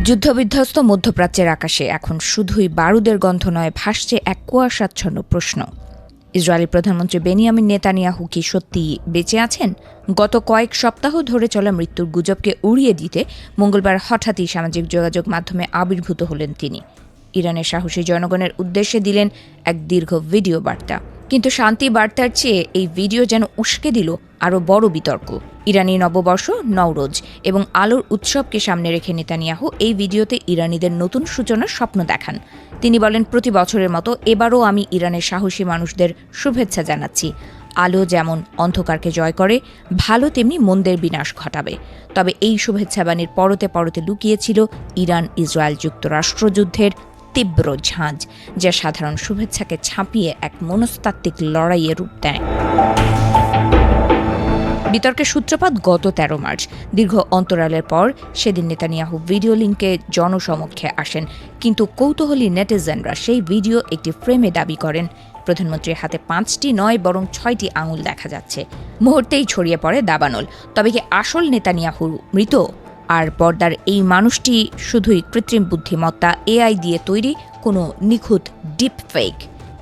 যুদ্ধবিধ্বস্ত মধ্যপ্রাচ্যের আকাশে এখন শুধুই বারুদের গন্ধ নয়, ভাসছে এক কুয়াশাচ্ছন্ন প্রশ্ন। ইসরায়েলি প্রধানমন্ত্রী বেনিয়ামিন নেতানিয়াহু কি সত্যিই বেঁচে আছেন? গত কয়েক সপ্তাহ ধরে চলা মৃত্যুর গুজবকে উড়িয়ে দিতে মঙ্গলবার হঠাৎই সামাজিক যোগাযোগ মাধ্যমে আবির্ভূত হলেন তিনি। ইরানের সাহসী জনগণের উদ্দেশ্যে দিলেন এক দীর্ঘ ভিডিও বার্তা। কিন্তু শান্তি বার্তার চেয়ে এই ভিডিও যেন উস্কে দিল আরও বড় বিতর্ক। ইরানি নববর্ষ নওরোজ এবং আলোর উৎসবকে সামনে রেখে নেতানিয়াহু এই ভিডিওতে ইরানিদের নতুন সূচনার স্বপ্ন দেখান। তিনি বলেন, প্রতি বছরের মতো এবারও আমি ইরানের সাহসী মানুষদের শুভেচ্ছা জানাচ্ছি। আলো যেমন অন্ধকারকে জয় করে, ভালো তেমনি মন্দের বিনাশ ঘটাবে। তবে এই শুভেচ্ছাবাণীর পরতে পরতে লুকিয়েছিল ইরান ইসরায়েল যুক্তরাষ্ট্র যুদ্ধের তীব্র ঝাঁজ, যা সাধারণ শুভেচ্ছাকে ছাপিয়ে এক মনস্তাত্ত্বিক লড়াইয়ের রূপ দেয়। বিতর্কের সূত্রপাত গত 13 মার্চ। দীর্ঘ অন্তরালের পর সেদিন নেতানিয়াহু ভিডিও লিঙ্কে জনসমক্ষে আসেন, কিন্তু কৌতূহলী নেটিজেনরা সেই ভিডিও একটি ফ্রেমে দাবি করেন। প্রধানমন্ত্রীর হাতে 5টি নয় বরং 6টি আঙুল দেখা যাচ্ছে। মুহূর্তেই ছড়িয়ে পড়ে দাবানল। তবে কি আসল নেতানিয়াহু মৃত? আর পর্দার এই মানুষটি শুধুই কৃত্রিম বুদ্ধিমত্তা, এআই দিয়ে তৈরি কোনো নিখুঁত ডিপ ফেক?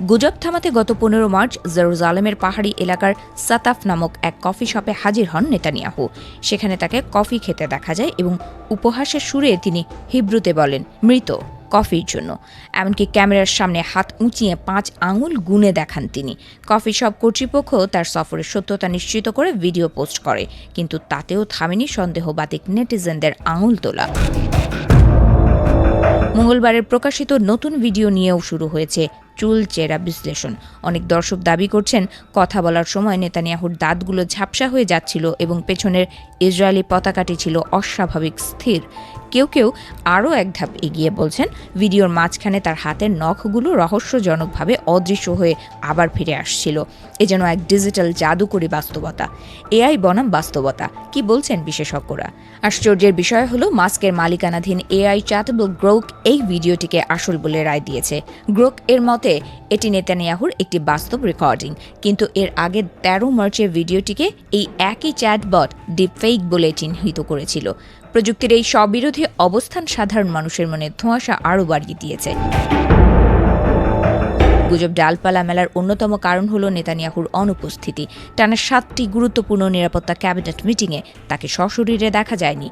গুজব থামাতে গত 15 মার্চ জেরুজালেমের পাহাড়ি এলাকার সাতাফ নামক এক কফি শপে হাজির হন নেতানিয়াহু। সেখানে তাকে কফি খেতে দেখা যায় এবং উপহাসের সুরে তিনি হিব্রুতে বলেন, মৃত কফির জন্য। এমনকি ক্যামেরার সামনে হাত উঁচিয়ে 5 আঙুল গুনে দেখান তিনি। কফি শপ কর্তৃপক্ষ তার সফরের সত্যতা নিশ্চিত করে ভিডিও পোস্ট করে, কিন্তু তাতেও থামেনি সন্দেহবাতিক নেটিজেনদের আঙুল তোলা। মঙ্গলবারের প্রকাশিত নতুন ভিডিও নিয়েও শুরু হয়েছে চুলচেরা বিশ্লেষণ। অনেক দর্শক দাবি করছেন, কথা বলার সময় নেতানিয়াহুর দাঁতগুলো ঝাপসা হয়ে যাচ্ছিল এবং পেছনের ইসরায়েলি পতাকাটি ছিল অস্বাভাবিক স্থির। কেউ কেউ আরও এক ধাপ এগিয়ে বলছেন, ভিডিওর মাঝখানে তার হাতের নখগুলো রহস্যজনকভাবে অদৃশ্য হয়ে আবার ফিরে আসছিল। এ যেন এক ডিজিটাল জাদুকরী বাস্তবতা, এআই বনাম বাস্তবতা। কি বলছেন বিশেষজ্ঞরা? আশ্চর্যের বিষয় হলো, মাস্কের মালিকানাধীন এআই চ্যাটেবল গ্রোক এই ভিডিওটিকে আসল বলে রায় দিয়েছে। গ্রোক এর মতে এটি নেতানিয়াহুর একটি বাস্তব রেকর্ডিং, কিন্তু এর আগে 13 মার্চের ভিডিওটিকে এই একই চ্যাটবট ডিপফেক বলে চিহ্নিত করেছিল। প্রযুক্তির এই স্ববিরোধী অবস্থান সাধারণ মানুষের মনে ধোঁয়াশা আরও বাড়িয়ে দিয়েছে। গুজব ডালপালা মেলার অন্যতম কারণ হল নেতানিয়াহুর অনুপস্থিতি। টানা 7টি গুরুত্বপূর্ণ নিরাপত্তা ক্যাবিনেট মিটিংয়ে তাকে সশরীরে দেখা যায়নি।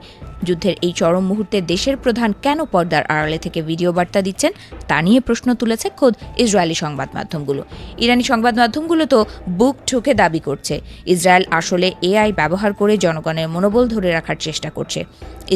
যুদ্ধের এই চরম মুহূর্তে দেশের প্রধান কেন পর্দার আড়ালে থেকে ভিডিও বার্তা দিচ্ছেন তা নিয়ে প্রশ্ন তুলেছে খোদ ইসরায়েলি সংবাদ মাধ্যমগুলো। ইরানি সংবাদ মাধ্যমগুলো তো বুক ঠুকে দাবি করছে, ইসরায়েল আসলে এআই ব্যবহার করে জনগণের মনোবল ধরে রাখার চেষ্টা করছে।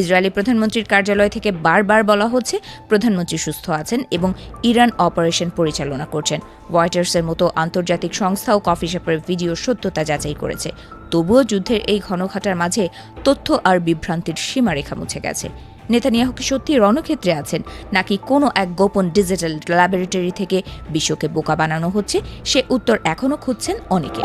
ইসরায়েলি প্রধানমন্ত্রীর কার্যালয় থেকে বারবার বলা হচ্ছে প্রধানমন্ত্রী সুস্থ আছেন এবং ইরান অপারেশন পরিচালনা করছেন। রয়টার্সের মতো আন্তর্জাতিক সংস্থাও কফি শপের ভিডিওর সত্যতা যাচাই করেছে। তবুও যুদ্ধের এই ঘনঘটার মাঝে তথ্য আর বিভ্রান্তির সীমারেখা মুছে গেছে। নেতানিয়াহু কি সত্যি রণক্ষেত্রে আছেন, নাকি কোনো এক গোপন ডিজিটাল ল্যাবরেটরি থেকে বিশ্বকে বোকা বানানো হচ্ছে? সে উত্তর এখনও খুঁজছেন অনেকে।